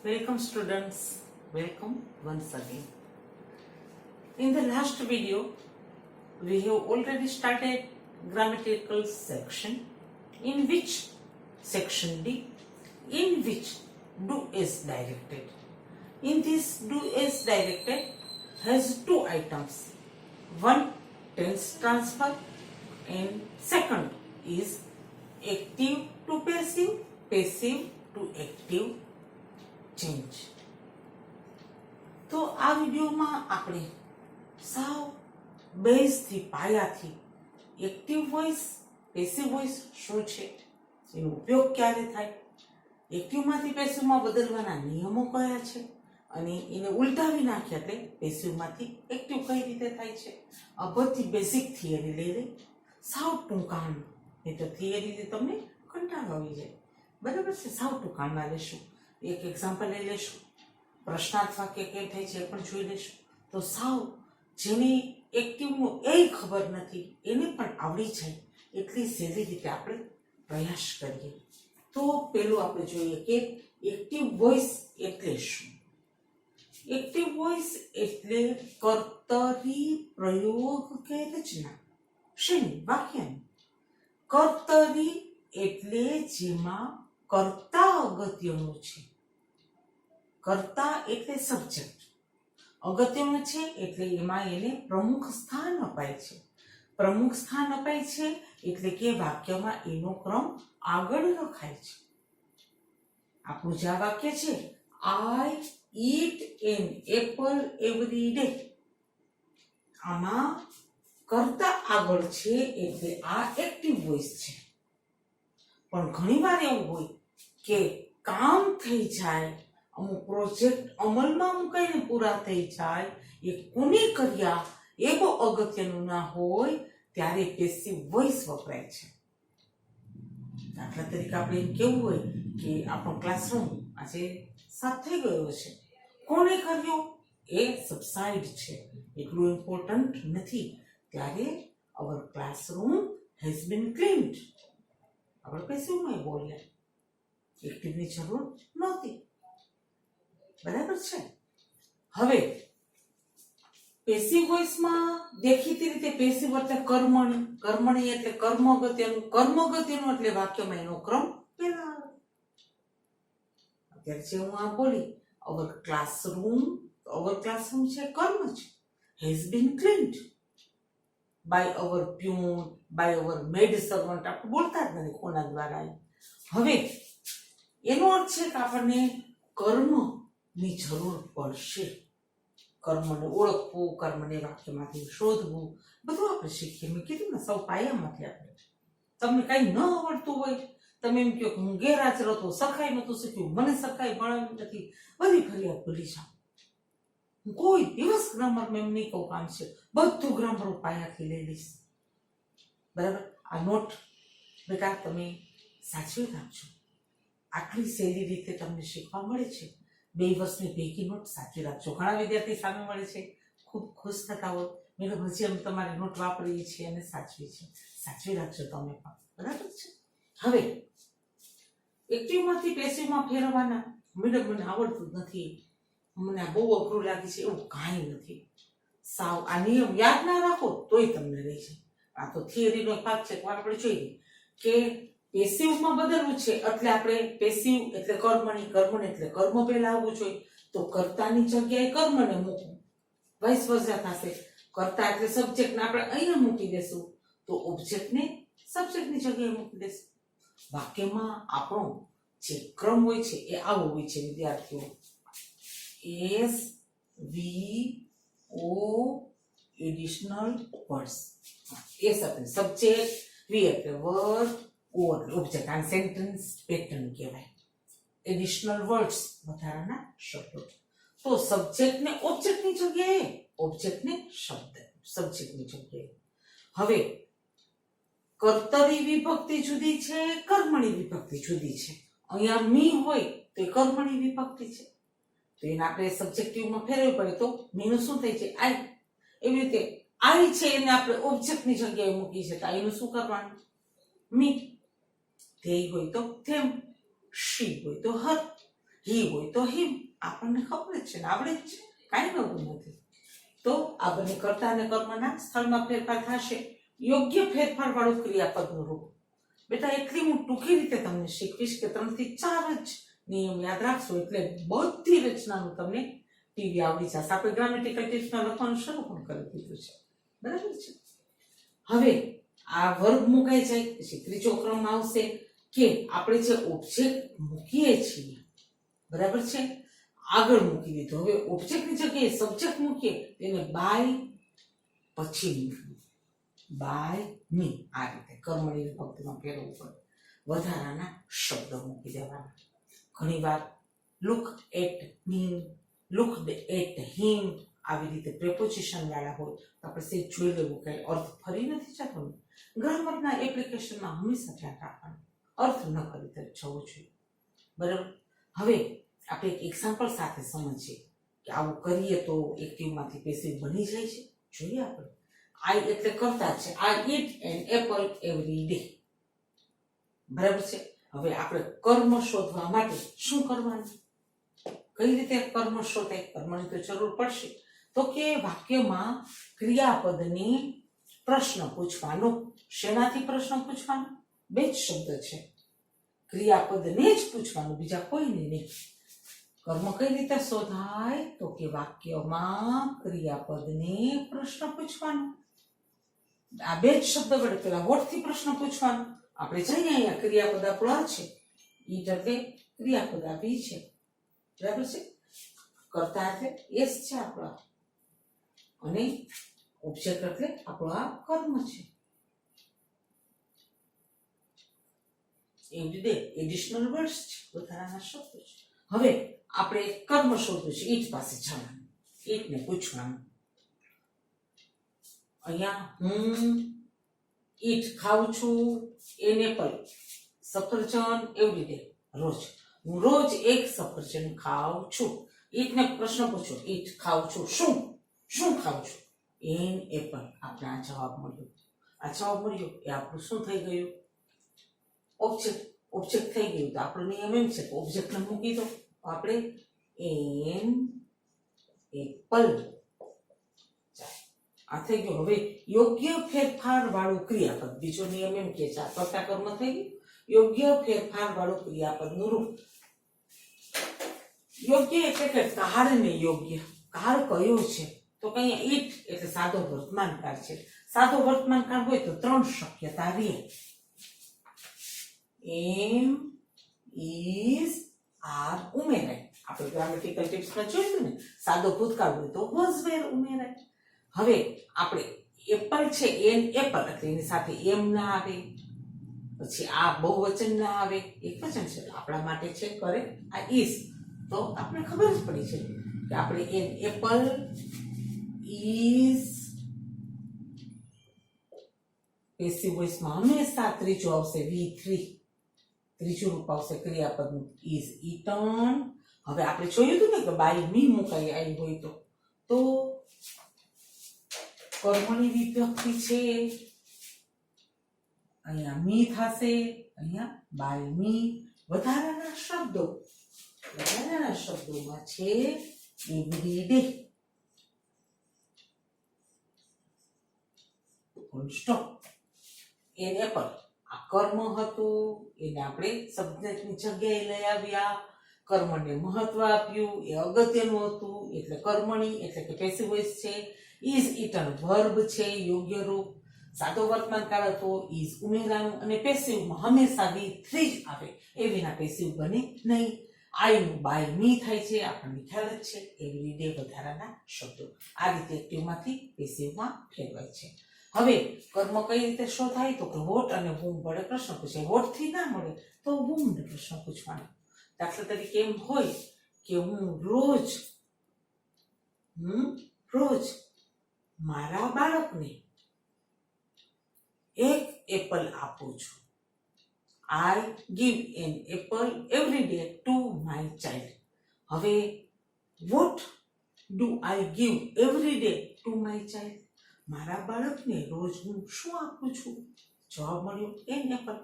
Welcome students, welcome once again. In the last video, we have already started grammatical section in which section D, in which do is directed. In this do is directed has two items. One tense transfer and second is active to passive, passive to active change. તો આ વિડીયોમાં આપણે સાવ બેઝથી પાયાથી active voice passive voice શું છે, એનો ઉપયોગ ક્યારે થાય, એક્ટિવમાંથી પેસિવમાં બદલવાના નિયમો કયા છે અને એને ઉલટાવી નાખ્યા એટલે પેસિવમાંથી એક્ટિવ કઈ રીતે થાય છે, આ બધી બેઝિક થિયરી લઈ લઈ સાવ ટૂંકાણમાં. નહીં તો થિયરીથી તમને કંટાળો આવી જાય. બરાબર છે, સાવ ટૂંકાણમાં લેશું. એક એક્ઝામ્પલ લઈ લેશું, પ્રશ્નાર્થ વાક્ય કેમ થાય છે એ પણ જોઈ લેશું. તો સાવ જેને એક્ટિવનું એ ખબર નથી એને પણ આવડી જાય એટલી સહેલી રીતે આપણે પ્રયાસ કરીએ. તો પેલું આપણે જોઈએ કે એક્ટિવ વોઇસ એટલે શું. એક્ટિવ વોઇસ એટલે કર્તરી પ્રયોગ કે રચના. શેની? વાક્યની. કર્તરી એટલે જેમાં કર્તા અગત્યનું છે. કર્તા એટલે સબ્જેક્ટ અગત્યનું છે એટલે એમાં એને પ્રમુખ સ્થાન અપાય છે. પ્રમુખ સ્થાન અપાય છે એટલે કે વાક્યમાં એનો ક્રમ આગળ લખાય છે. આપણું જે આ વાક્ય છે, આઈ ઈટ એન એપલ એવરી ડે, આમાં કર્તા આગળ છે એટલે આ એક્ટિવ વોઇસ છે. પણ ઘણીવાર એવું હોય કે કામ થઈ જાય, અમુક પ્રોજેક્ટ અમલમાં મુકાઈને પૂરા થઈ જાય, એ કોને કર્યા એ બહુ અગત્યનું ના હોય ત્યારે પેસિવ વોઇસ વપરાય છે. દાખલા તરીકે આપણે એમ કેવું હોય કે આપણો ક્લાસરૂમ આજે સાફ થઈ ગયો છે, કોને કર્યો એ સબસાઇડ છે, એટલું ઇમ્પોર્ટન્ટ નથી, ત્યારે અવર ક્લાસરૂમ હેઝ બીન ક્લીન્ડ. આપણે પેસિવમાં બોલ્યા, એક્ટિવની જરૂર નહોતી. બરાબર છે. હવે પેસિવ વોઇસમાં દેખીતી રીતે પેસિવ એટલે કર્મણી, કર્મણી એટલે કર્મ અગત્યનું, કર્મ અગત્યનું એટલે વાક્યમાં એનો ક્રમ પહેલા આવે. અત્યારે જે હું આ બોલી અવર ક્લાસરૂમ છે કર્મ છે, has been cleaned by our peon, by our maid servant. આપણે બોલતા જ નથી કોના દ્વારા. હવે એનો અર્થ છે કે આપણને કર્મની જરૂર પડશે. કર્મને ઓળખવું, કર્મને વાક્યમાંથી શોધવું, બધું આપણે શીખીએ. મેં કીધું ને સૌ પાયામાંથી. આપણે તમને કઈ ન આવડતું હોય, તમે એમ કહો કે હું ગેરહાજર હતો, સરખાઈ નહોતું શીખ્યું, મને સરખાઈ ભણાવી નથી, બધી ફરિયાદ ભૂલી જાઓ. કોઈ દિવસ ગ્રામર મેં એમ નહીં કહું કામ છે, બધું ગ્રામર પાયાથી લઈ લઈશ. બરાબર. આ નોટ બેટા તમે સાચવી રાખજો. આટલી સહેલી રીતે તમને શીખવા મળે છે. 2 વર્ષની ભેગી નોટ સાચવી રાખજો. ઘણા વિદ્યાર્થી સામે મળે છે, ખૂબ ખુશ થતા હોય, મેડમ હજી અમે તમારી નોટ વાપરીએ છીએ અને સાચવી છે. સાચવી રાખજો તમે પણ. બરાબર છે. હવે એક્ટિવમાંથી પેસિવમાં ફેરવવાના, મેડમ મને આવડતું નથી, મને આ બહુ અઘરું લાગે છે, એવું કાંઈ નથી. સાવ આ નિયમ યાદ ના રાખો તોય તમને રહી છે. આ તો થિયરીનો ભાગ છે. આપણે જોઈએ કે પેસિવમાં બદલવું છે એટલે આપણે પેસિવ એટલે કર્મણી, કર્મણી એટલે કર્મ પહેલા આવવું જોઈએ. તો કર્તાની જગ્યાએ કર્મને મૂકવું, વાઇસ વર્સા થશે. કર્તા એટલે સબ્જેક્ટને આપણે અહીંયા મૂકી દેશું, તો ઓબ્જેક્ટને સબ્જેક્ટની જગ્યાએ મૂકી દેશું. વાક્યમાં આપણો જે ક્રમ હોય છે એ આવો હોય છે વિદ્યાર્થીઓ. એસ વી ઓ એડિશનલ વર્ડ્સ. એસ એટલે સબ્જેક્ટ, વી એટલે વર્ડ, ઓ એટલે ઓબ્જેક્ટ. આ સેન્ટેન્સ પેટર્ન કહેવાય. એડિશનલ વર્ડ્સ વધારાના શબ્દો. તો સબ્જેક્ટને ઓબ્જેક્ટની જગ્યાએ, ઓબ્જેક્ટને સબ્જેક્ટની જગ્યાએ. હવે કર્તરી વિભક્તિ જુદી છે, કર્મણી વિભક્તિ જુદી છે. અહીંયા મી હોય તો એ કર્મણી વિભક્તિ છે, તો એને આપણે સબ્જેક્ટિવમાં ફેરવવું પડે. તો મીનું શું થાય છે? આઈ. એવી રીતે આઈ છે એને આપણે ઓબ્જેક્ટની જગ્યાએ મૂકી છે, તો આઈનું શું કરવાનું? મી. ધેય હોય તો ધેમ, શી હોય તો હર, હી હોય તો હિમ, આપણને ખબર જ છે ને, આવડે જ છે, કાંઈ નવું નથી. તો આ બંને કર્તા અને કર્મના સ્થળમાં ફેરફાર થશે. યોગ્ય ફેરફાર વાળું ક્રિયાપદનું રૂપ. બેટા એટલી હું ટૂંકી રીતે તમને શીખવીશ કે 3 થી 4 જ નિયમ યાદ રાખશો એટલે બધી રચનાનું તમને ટીવી આવડી જશે. આપણે ગ્રામેટિકલ ટિપ્સમાં લખવાનું શરૂ પણ કરી દીધું છે, બરાબર છે. હવે આ વર્ગ મુકાઈ જાય પછી ત્રીજો ક્રમ આવશે કે આપણે જે ઓબ્જેક્ટ મૂકીએ છીએ, બરાબર છે, આગળ મૂકી દીધો. હવે ઓબ્જેક્ટની જગ્યાએ સબ્જેક્ટ મૂકીએ તેને બાય પછી મૂકવું, બાય મી, આ રીતે કર્મણી વિભક્તિમાં ફેરવવું પડે. વધારાના શબ્દ મૂકી દેવાના. ઘણીવાર look at me, looked at him, આવી રીતે પ્રેપોઝિશન વાળા હોય તો આપણે સેજ જોઈ લેવું કે અર્થ ફરી નથી જતો ને. ગ્રામરના એપ્લિકેશનમાં હંમેશા ધ્યાન રાખવાનું, અર્થ ન ખરીદે જવો જોઈએ, બરાબર. હવે આપણે એક એક્ઝામ્પલ સાથે સમજીએ કે આવું કરીએ તો એક્ટિવમાંથી પેસિવ બની જાય છે. જોઈએ આપણે. આઈ એટલે કરતા છે, આઈ ઈટ એન એપલ એવરી ડે, બરાબર છે. હવે આપણે કર્મ શોધવા માટે શું કરવાનું, કઈ રીતે કર્મ શોધાય, કર્મની તો જરૂર પડશે. તો કે વાક્યમાં ક્રિયાપદની પ્રશ્ન પૂછવાનો. શેનાથી પ્રશ્ન પૂછવાનો? બે જ શબ્દ છે, ક્રિયાપદને જ પૂછવાનું, બીજા કોઈને નહીં. કર્મ કઈ રીતે શોધાય? તો કે વાક્યમાં ક્રિયાપદને પ્રશ્ન પૂછવાનો. આ બે જ શબ્દ વડે પેલા વોટથી પ્રશ્ન પૂછવાનો. આપણે જઈએ અહીંયા ક્રિયાપદ આપણો આ છે, ઈટ એટલે ક્રિયાપદ આપી છે, બરાબર છે. કરતા એટલે એસ છે આપણા, અને ઓબ્જેક્ટ એટલે આપણો આ કર્મ છે. એવી રીતે એડિશનલ વર્ડ્સ છે, વધારાના શબ્દો છે. હવે આપણે કર્મ શોધવું છે, ઈટ પાસે જવાનું, ઈટને પૂછવાનું. અહીંયા હું ઈટ ખાઉં છું, એન એપલ, સફરજન એવરી ડે, રોજ. હું રોજ એક સફરજન ખાઉં છું. ઈટને પ્રશ્ન પૂછો, ઈટ ખાઉં છું, શું ખાઉં છું? An apple. આપણે આ જવાબ મળ્યો. આ જવાબ મળ્યો એ આપણું શું થઈ ગયું? ઓબ્જેક્ટ થઈ ગયું. તો આપણો નિયમ એમ છે કે ઓબ્જેક્ટને મૂકી દો. આપણે એન એપલ, આ થઈ ગયું. હવે યોગ્ય ફેરફાર વાળું ક્રિયાપદ, બીજો નિયમ એમ કે છે આ કર્તા કર્મ થઈ ગયું. યોગ્ય ફેરફાર વાળું ક્રિયાપદનું રૂપ. યોગ્ય એટલે કે કાળને યોગ્ય. કાળ કયો છે? તો કે અહીંયા ઈટ એટલે સાદો વર્તમાનકાળ છે. સાદો વર્તમાનકાળ હોય તો 3 શક્યતા રહે. એમ, ઇઝ, આર ઉમેરાય. આપણે ગ્રામેટિકલ ટિપ્સમાં જોયું ને, સાદો ભૂતકાળ હોય તો વોઝ વેર ઉમેરાય. હવે આપણે એપલ છે, એન એપલ એટલે એની સાથે એમ ના આવે, પછી આ બહુવચન ના આવે, એકવચન છે આપણા માટે છે કરે આ ઇઝ. તો આપણે ખબર જ પડી છે કે આપણે એન એપલ ઇઝ પેસિવ વોઇસમાં હંમેશા ત્રીજો આવશે, V3, ત્રીજું રૂપ આવશે ક્રિયાપદનું, ઇઝ ઈટન. હવે આપણે જોયું હતું ને કે બાય મી મુકાઈ આવી હોય તો કર્મની વિભક્તિ છે, અહીંયા મી થશે, અહીંયા બાય મી. વધારાના શબ્દોમાં છે every day, full stop. An apple આ કર્મ હતું, એને આપણે શબ્દની જગ્યાએ લઈ આવ્યા, કર્મને મહત્વ આપ્યું, એ અગત્યનું હતું એટલે કર્મણી એટલે કે પેસિવ વોઇસ છે. ઇઝ ઈટન વર્બ છે, યોગ્ય રૂપ. સાદો વર્તમાનકાળ હતો, ઇઝ ઉમેરાનું, અને પેસિવમાં હંમેશા V3 જ આવે, એ વિના પેસિવ બને નહીં. આઈનું બાય મી થાય છે, આપણને ખ્યાલ જ છે. એવરી ડે વધારાના શબ્દો. આ રીતે એક્ટિવમાંથી પેસિવમાં ફેરવાય છે. હવે કર્મ કઈ રીતે શોધાય? તો કે વોટ અને whom વડે પ્રશ્ન પૂછે. વોટ થી ના મળે તો whom ને પ્રશ્ન પૂછવાનો. દાખલા તરીકે એમ હોય કે હું રોજ મારા બાળકને એક એપલ આપું છું. I give an apple every day to my child. હવે what do I give every day to my child? મારા બાળકને રોજ હું શું આપું છું? જવાબ મળ્યો એન એપલ.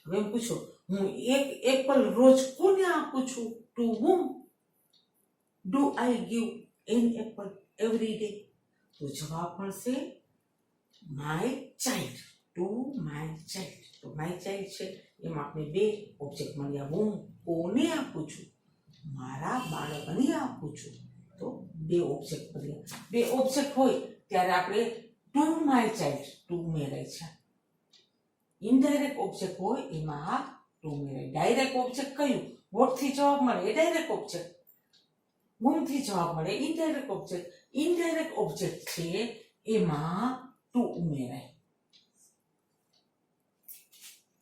હવે એમ પૂછો હું એક એપલ રોજ કોને આપું છું? To whom do I give an apple every day? તો જવાબ મળશે my child. To my child. તો my child છે એમાં આપણે બે ઓબ્જેક્ટ મળ્યા. હું કોને આપું છું? મારા બાળકને આપું છું. તો બે ઓબ્જેક્ટ મળ્યા. બે ઓબ્જેક્ટ હોય ત્યારે આપણે ટુ માય ચાઇલ્ડ ટુ ઉમેરાય છે. ઇનડાયરેક્ટ ઓબ્જેક્ટ હોય એમાં ટુ ઉમેરાય. ડાયરેક્ટ ઓબ્જેક્ટ કયું? વોટ થી જવાબ મળે એ ડાયરેક્ટ ઓબ્જેક્ટ. whom થી જવાબ મળે ઇનડાયરેક્ટ ઓબ્જેક્ટ. ઇનડાયરેક્ટ ઓબ્જેક્ટ છે એમાં ટુ ઉમેરાય.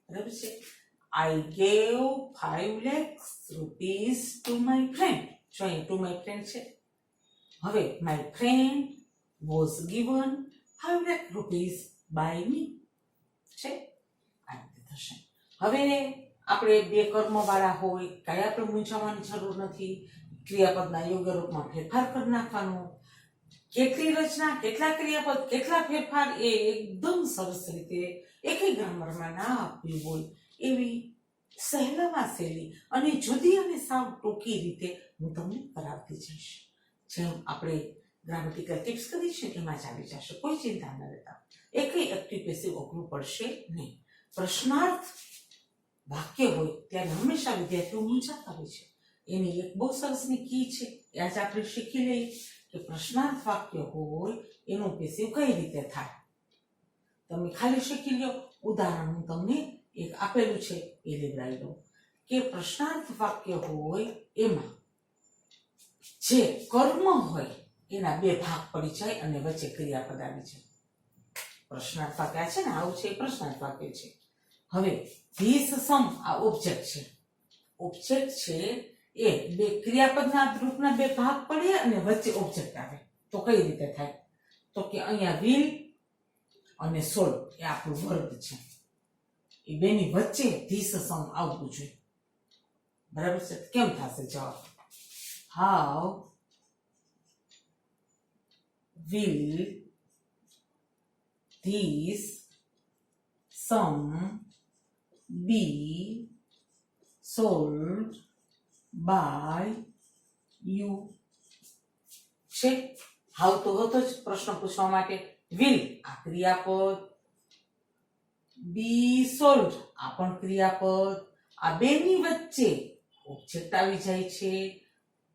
બરાબર છે. I gave 5 lakhs rupees to my friend. જો અહીં to my friend છે. હવે my friend was given 5 lakh rupees by me. છે આ રીતે થશે. હવે આપણે બે કર્મવાળા હોય કાંઈ આપણે મૂંઝાવાની જરૂર નથી. ક્રિયાપદના યોગ્ય રૂપમાં ફેરફાર કરી નાખવાનો. કેટલી રચના, કેટલા ક્રિયાપદ, કેટલા ફેરફાર એ એકદમ સરસ રીતે એકેય ગ્રામરમાં ના આપ્યું હોય એવી સહેલામાં સહેલી અને જુદી અને સાવ ટૂંકી રીતે હું તમને કરાવતી જઈશ. જેમ આપણે ગ્રામેટિકલ ટિપ્સ કરી છે એમાં જ આવી જશે. કોઈ ચિંતા ન રહેતા. એકેય એક્ટિવ પેસિવ અઘરું પડશે નહીં. પ્રશ્નાર્થ વાક્ય હોય ત્યારે હંમેશા વિદ્યાર્થીઓ મૂંઝાતા હોય છે. એની એક બહુ સરસની કી છે એ આજે આપણે શીખી લઈએ કે પ્રશ્નાર્થ વાક્ય હોય એનું પેસિવ કઈ રીતે થાય. તમે ખાલી શીખી લો. ઉદાહરણ હું તમને એક આપેલું છે એ લેવડાવી દઉં કે પ્રશ્નાર્થ વાક્ય હોય એમાં જે કર્મ હોય એના બે ભાગ પડી જાય અને વચ્ચે ક્રિયાપદ આવી જાય. પ્રશ્નાર્થ વાક્ય છે ને આવું છે એ પ્રશ્નાર્થ વાક્ય છે. હવે ધીસ સમ આ ઓબ્જેક્ટ છે. ઓબ્જેક્ટ છે એ બે ક્રિયાપદના રૂપના બે ભાગ પડે અને વચ્ચે ઓબ્જેક્ટ આવે તો કઈ રીતે થાય? તો કે અહીંયા will અને soul એ આપણું વર્ગ છે. એ બેની વચ્ચે ધીસ સમ આવવું જોઈએ. બરાબર છે. કેમ થશે જવાબ? How will this sum be solved by you? છે હાઉ તો હતો જ પ્રશ્ન પૂછવા માટે. will આ ક્રિયાપદ, be solved આ પણ ક્રિયાપદ. આ બેની વચ્ચે ઓબ્જેક્ટ આવી જાય છે.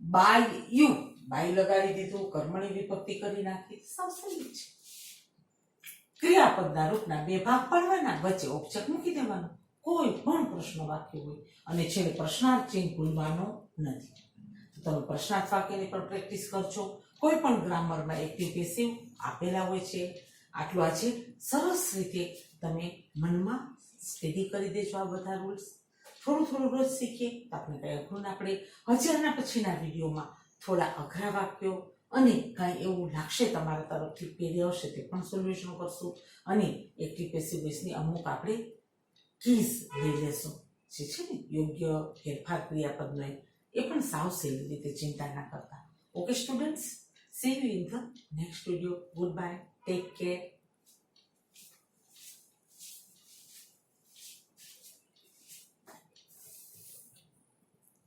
by you બાય લગાડી દીધું, કર્મણી વિભક્તિ કરી નાખી. સમસલી છે. ક્રિયાપદના રૂપના બે ભાગ પાડવાના, વચ્ચે ઓબ્જેક્ટ મૂકી દેવાનો. કોઈ પણ પ્રશ્ન વાક્ય હોય અને છેલ્લે પ્રશ્નાર્થ ચિહ્ન ભૂલવાનો નથી. તો તમે પ્રશ્નાર્થ વાક્યની પણ પ્રેક્ટિસ કરજો. કોઈ પણ ગ્રામરમાં એક્ટિવ પેસિવ આપેલા હોય છે. આટલું આજે સરસ રીતે તમે મનમાં સ્ટડી કરી દેજો. આ બધા રૂલ્સ થોડું થોડું રોજ શીખીએ તો આપણે કંઈ અઘરું ના પડે. હજી આના પછીના વિડીયોમાં થોડા અઘરા વાક્યો અને કાંઈ એવું લાગશે તમારા તરફથી પેરી આવશે તે પણ સોલ્યુશન કરશું. અને એક્ટિવ પેસિવ વોઇસની અમુક આપણે કીઝ લઈ લેશું જે છે ને યોગ્ય ફેરફાર ક્રિયાપદનો એ પણ સાવ સહેલી રીતે ચિંતા ના કરતા. Okay students, see you in the next video. Goodbye. Take care.